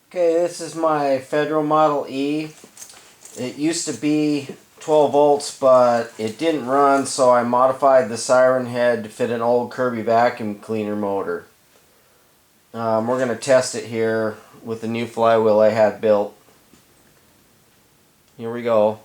Okay, this is my Federal Model E. It used to be 12 volts, but it didn't run, so I modified the Siren head to fit an old Kirby vacuum cleaner motor. We're going to test it here with the new flywheel I had built. Here we go.